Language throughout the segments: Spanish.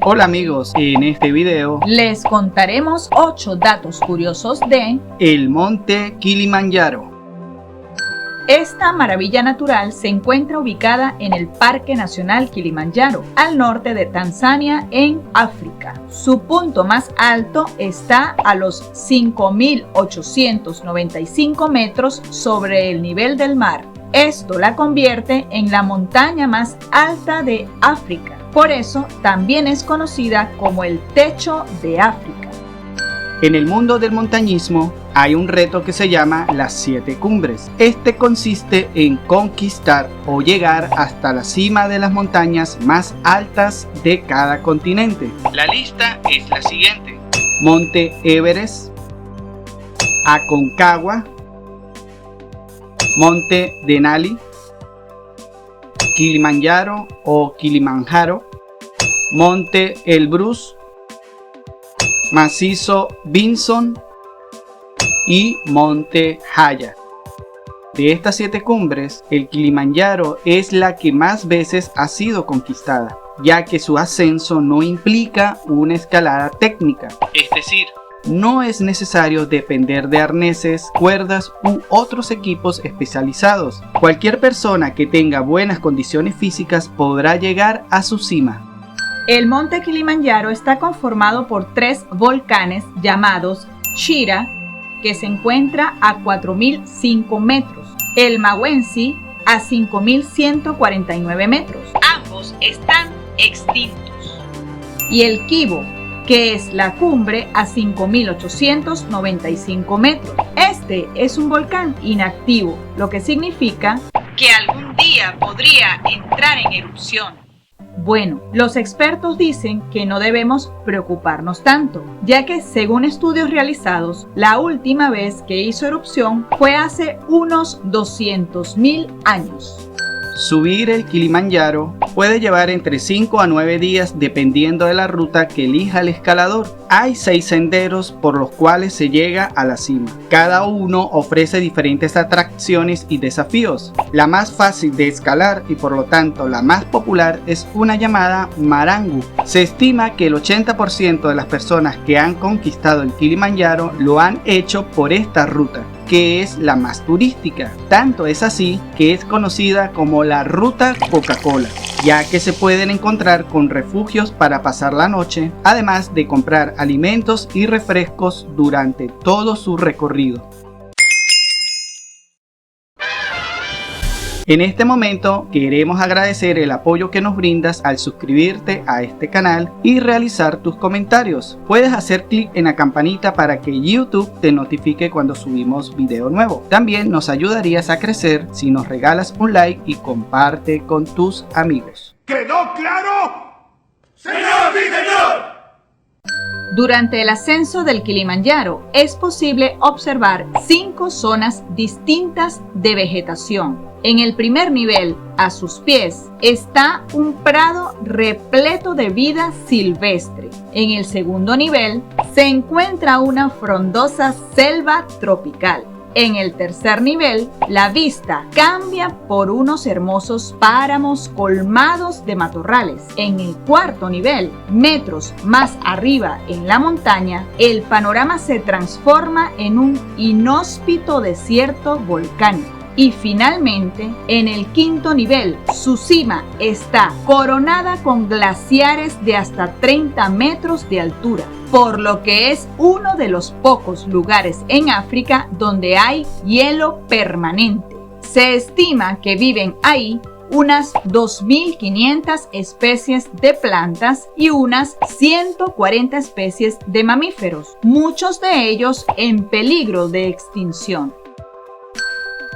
Hola amigos, en este video les contaremos 8 datos curiosos de el monte Kilimanjaro. Esta maravilla natural se encuentra ubicada en el Parque Nacional Kilimanjaro, al norte de Tanzania, en África. Su punto más alto está a los 5.895 metros sobre el nivel del mar. Esto la convierte en la montaña más alta de África. Por eso también es conocida como el techo de África. En el mundo del montañismo hay un reto que se llama las 7 cumbres. Este consiste en conquistar o llegar hasta la cima de las montañas más altas de cada continente. La lista es la siguiente: Monte Everest, Aconcagua, Monte Denali, Kilimanjaro o Kilimanjaro, Monte Elbrus, Macizo Vinson y Monte Haya. De estas 7 cumbres, el Kilimanjaro es la que más veces ha sido conquistada, ya que su ascenso no implica una escalada técnica, es decir, no es necesario depender de arneses, cuerdas u otros equipos especializados. Cualquier persona que tenga buenas condiciones físicas podrá llegar a su cima. El monte Kilimanjaro está conformado por 3 volcanes llamados Shira, que se encuentra a 4.005 metros, el Mawenzi a 5.149 metros, ambos están extintos, y el Kibo, que es la cumbre a 5.895 metros. Este es un volcán inactivo, lo que significa que algún día podría entrar en erupción. Bueno, los expertos dicen que no debemos preocuparnos tanto, ya que según estudios realizados, la última vez que hizo erupción fue hace unos 200.000 años. Subir el Kilimanjaro puede llevar entre 5 a 9 días dependiendo de la ruta que elija el escalador. Hay 6 senderos por los cuales se llega a la cima. Cada uno ofrece diferentes atracciones y desafíos. La más fácil de escalar y por lo tanto la más popular es una llamada Marangu. Se estima que el 80% de las personas que han conquistado el Kilimanjaro lo han hecho por esta ruta, que es la más turística. Tanto es así que es conocida como la Ruta Coca-Cola, ya que se pueden encontrar con refugios para pasar la noche, además de comprar alimentos y refrescos durante todo su recorrido. En este momento queremos agradecer el apoyo que nos brindas al suscribirte a este canal y realizar tus comentarios. Puedes hacer clic en la campanita para que YouTube te notifique cuando subimos video nuevo. También nos ayudarías a crecer si nos regalas un like y comparte con tus amigos. ¿Quedó claro? ¡Señor director! Durante el ascenso del Kilimanjaro es posible observar 5 zonas distintas de vegetación. En el primer nivel, a sus pies, está un prado repleto de vida silvestre. En el segundo nivel, se encuentra una frondosa selva tropical. En el tercer nivel, la vista cambia por unos hermosos páramos colmados de matorrales. En el cuarto nivel, metros más arriba en la montaña, el panorama se transforma en un inhóspito desierto volcánico. Y finalmente, en el quinto nivel, su cima está coronada con glaciares de hasta 30 metros de altura, por lo que es uno de los pocos lugares en África donde hay hielo permanente. Se estima que viven ahí unas 2.500 especies de plantas y unas 140 especies de mamíferos, muchos de ellos en peligro de extinción.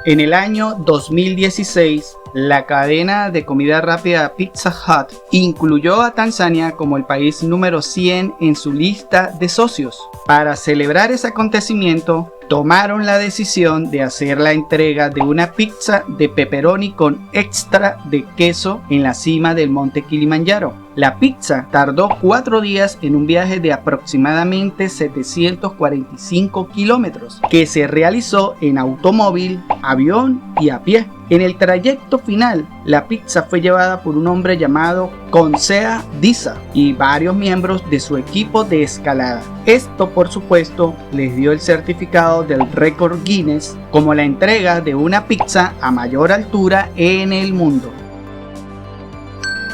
En el año 2016, la cadena de comida rápida Pizza Hut incluyó a Tanzania como el país número 100 en su lista de socios. Para celebrar ese acontecimiento, tomaron la decisión de hacer la entrega de una pizza de pepperoni con extra de queso en la cima del monte Kilimanjaro. La pizza tardó 4 días en un viaje de aproximadamente 745 kilómetros, que se realizó en automóvil, avión y a pie. En el trayecto final, la pizza fue llevada por un hombre llamado Conseah Disa y varios miembros de su equipo de escalada. Esto, por supuesto, les dio el certificado del récord Guinness como la entrega de una pizza a mayor altura en el mundo.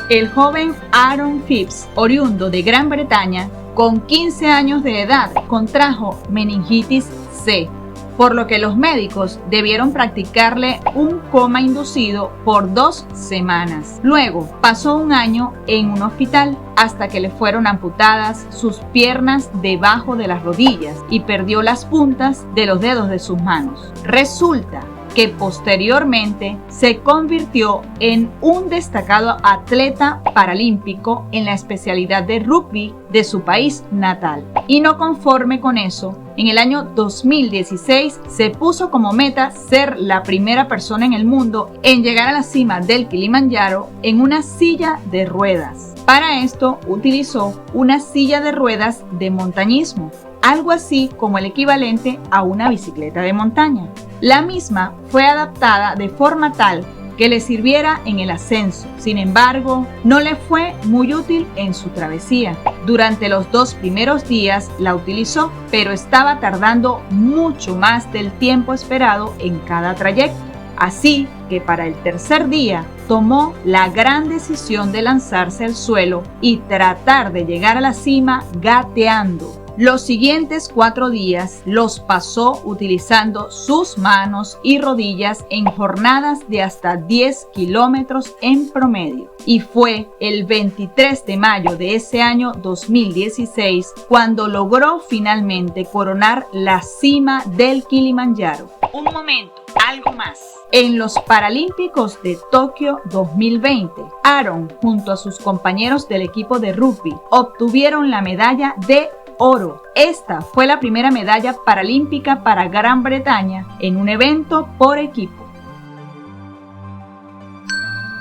El joven Aaron Phipps, oriundo de Gran Bretaña, con 15 años de edad, contrajo meningitis C, por lo que los médicos debieron practicarle un coma inducido por 2 semanas. Luego pasó un año en un hospital hasta que le fueron amputadas sus piernas debajo de las rodillas y perdió las puntas de los dedos de sus manos. Resulta que posteriormente se convirtió en un destacado atleta paralímpico en la especialidad de rugby de su país natal. Y no conforme con eso, en el año 2016 se puso como meta ser la primera persona en el mundo en llegar a la cima del Kilimanjaro en una silla de ruedas. Para esto utilizó una silla de ruedas de montañismo, algo así como el equivalente a una bicicleta de montaña. La misma fue adaptada de forma tal que le sirviera en el ascenso. Sin embargo, no le fue muy útil en su travesía. Durante los 2 primeros días la utilizó, pero estaba tardando mucho más del tiempo esperado en cada trayecto. Así que para el tercer día tomó la gran decisión de lanzarse al suelo y tratar de llegar a la cima gateando. Los siguientes 4 días los pasó utilizando sus manos y rodillas en jornadas de hasta 10 kilómetros en promedio. Y fue el 23 de mayo de ese año 2016 cuando logró finalmente coronar la cima del Kilimanjaro. Un momento, algo más. En los Paralímpicos de Tokio 2020, Aaron junto a sus compañeros del equipo de rugby obtuvieron la medalla de oro. Esta fue la primera medalla paralímpica para Gran Bretaña en un evento por equipo.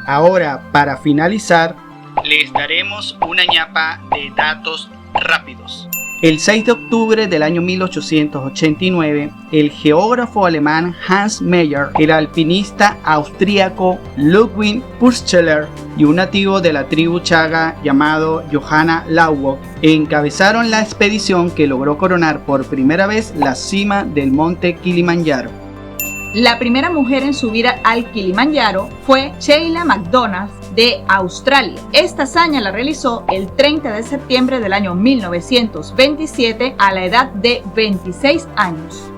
Ahora, para finalizar, les daremos una ñapa de datos rápidos. El 6 de octubre del año 1889, el geógrafo alemán Hans Meyer, el alpinista austríaco Ludwig Purzeller y un nativo de la tribu chaga llamado Johanna Lawok encabezaron la expedición que logró coronar por primera vez la cima del monte Kilimanjaro. La primera mujer en subir al Kilimanjaro fue Sheila McDonald de Australia. Esta hazaña la realizó el 30 de septiembre del año 1927 a la edad de 26 años.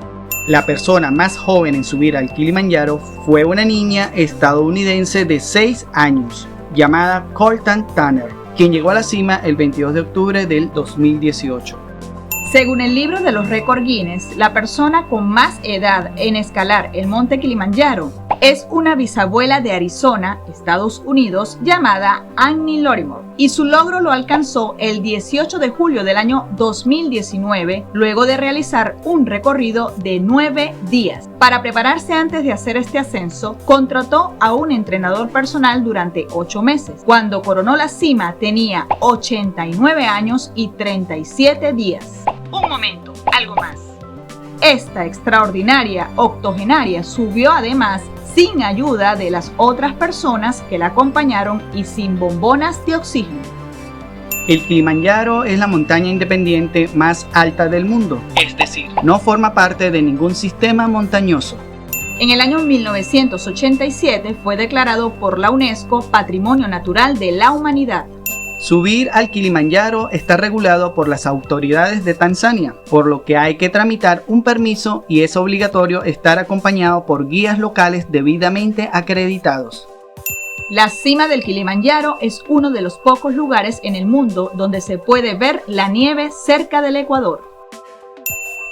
La persona más joven en subir al Kilimanjaro fue una niña estadounidense de 6 años llamada Colton Tanner, quien llegó a la cima el 22 de octubre del 2018. Según el libro de los récords Guinness, la persona con más edad en escalar el monte Kilimanjaro es una bisabuela de Arizona, Estados Unidos, llamada Annie Lorimore, y su logro lo alcanzó el 18 de julio del año 2019, luego de realizar un recorrido de 9 días. Para prepararse antes de hacer este ascenso, contrató a un entrenador personal durante 8 meses. Cuando coronó la cima tenía 89 años y 37 días. Un momento, algo más. Esta extraordinaria octogenaria subió además sin ayuda de las otras personas que la acompañaron y sin bombonas de oxígeno. El Kilimanjaro es la montaña independiente más alta del mundo, es decir, no forma parte de ningún sistema montañoso. En el año 1987 fue declarado por la UNESCO Patrimonio Natural de la Humanidad. Subir al Kilimanjaro está regulado por las autoridades de Tanzania, por lo que hay que tramitar un permiso y es obligatorio estar acompañado por guías locales debidamente acreditados. La cima del Kilimanjaro es uno de los pocos lugares en el mundo donde se puede ver la nieve cerca del Ecuador.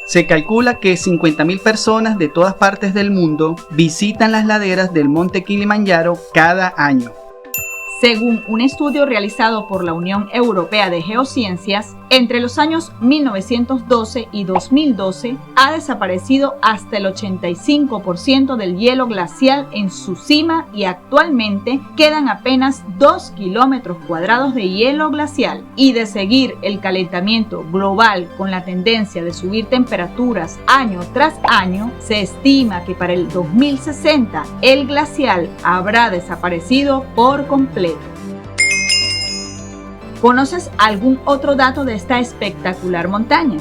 Se calcula que 50.000 personas de todas partes del mundo visitan las laderas del monte Kilimanjaro cada año. Según un estudio realizado por la Unión Europea de Geociencias, entre los años 1912 y 2012 ha desaparecido hasta el 85% del hielo glacial en su cima y actualmente quedan apenas 2 kilómetros cuadrados de hielo glacial. Y de seguir el calentamiento global con la tendencia de subir temperaturas año tras año, se estima que para el 2060 el glacial habrá desaparecido por completo. ¿Conoces algún otro dato de esta espectacular montaña?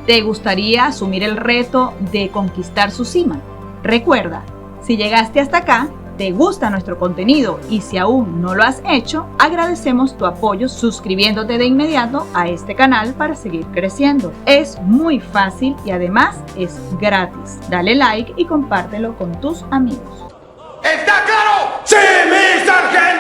¿Te gustaría asumir el reto de conquistar su cima? Recuerda, si llegaste hasta acá, te gusta nuestro contenido y si aún no lo has hecho, agradecemos tu apoyo suscribiéndote de inmediato a este canal para seguir creciendo. Es muy fácil y además es gratis. Dale like y compártelo con tus amigos. ¿Está claro? ¡Sí, mi sargento!